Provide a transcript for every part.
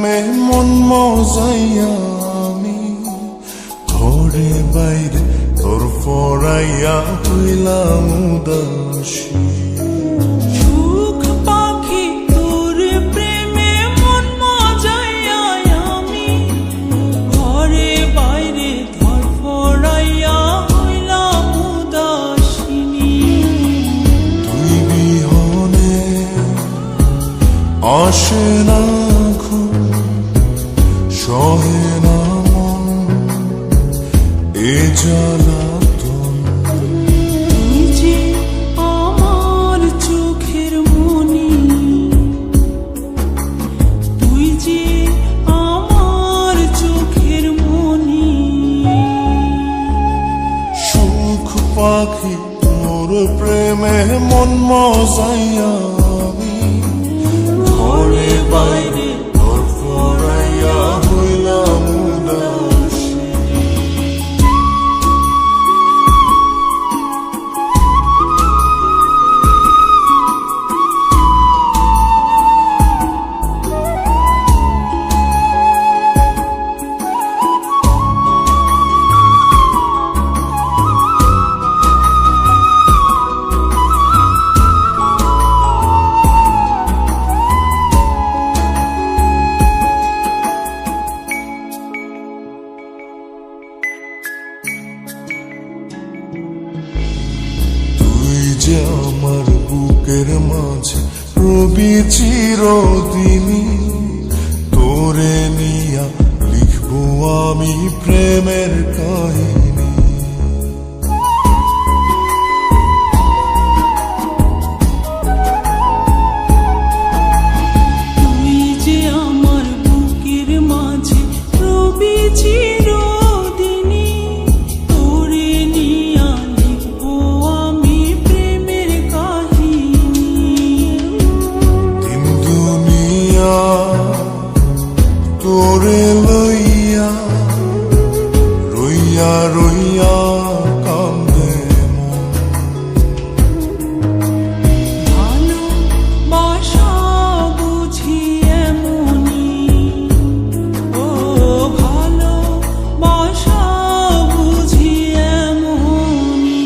প্রেমে মন মজাইয়া আমি ঘরে বাইরে তোর ফরাইয়া হইলাম উদাসী। সুখ পাখি তোর প্রেমে মন মজাইয়া আমি ঘরে বাইরে তোর ফরাইয়া হইলাম উদাসিনী। তুই বিহনে আসে না ঘুম, সহে না মন এ জ্বালাতন। তুই যে আমার চোখের মনি, তুই যে আমার চোখের মনি। সুখ পাখি তোর প্রেমে মন মজাইয়া আমি ঘরে বাইরে তোর ফরাইয়া হইলাম উদাসী। যে আমার বুকের মাঝে রবি চিরদিনই, তোরে নিয়া লিখবো আমি প্রেমের কাহিনী। তুই যে আমার বুকের মাঝে রবি চিরদিনই, তোরে নিয়া লিখবো আমি প্রেমের কাহিনী। দিন দুনিয়া তোরে লইয়া রইয়া রইয়া কান্দে মন। ভালোবাসা বুঝি এমনি, ও ভালোবাসা বুঝি এমনি।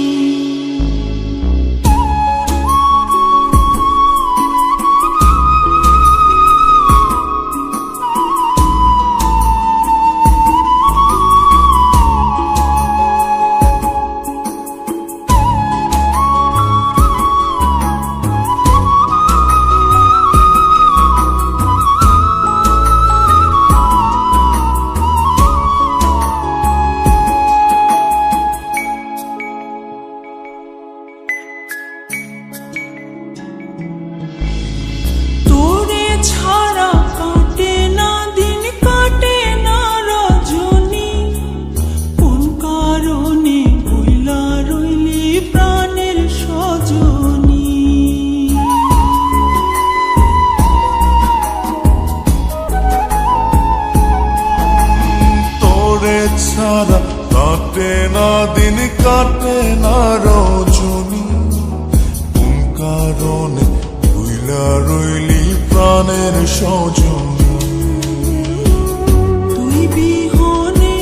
তোরে ছাড়া কাটে না দিন, কাটে না রজনী। কোন কারণে ভুইলা রইলি প্রাণের সজনী। তোরে ছাড়া কাটে না দিন, কাটে না রজনী। কোন কারণে ভুইলা রইলি প্রাণের সজনী। তুই বিহনে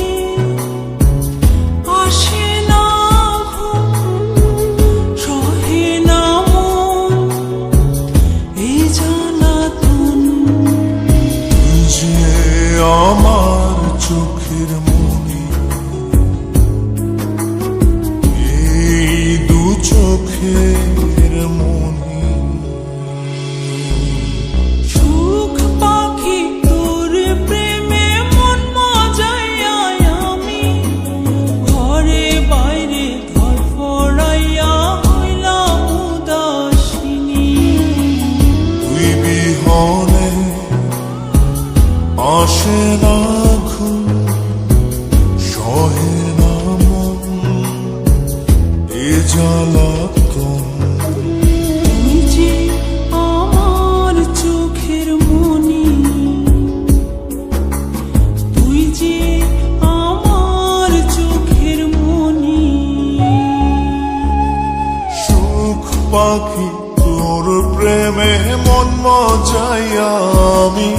আসে না ঘুম, সহে না মন এই জ্বালাতন। তুই যে আমার চোখের মনি, এই দু চোখের মনি। সুখ পাখি তোর প্রেমে মন মজাইয়া আমি ঘরে বাইরে ঘর ফরাইয়া হইলাম উদাসিনী। তুই বিহনে আসে না ঘুম, সহে না মন এ জ্বালাতন। তুই যে আমার চোখের মনি, তুই যে আমার চোখের মনি। সুখ পাখি তোর প্রেমে মন মজাইয়া আমি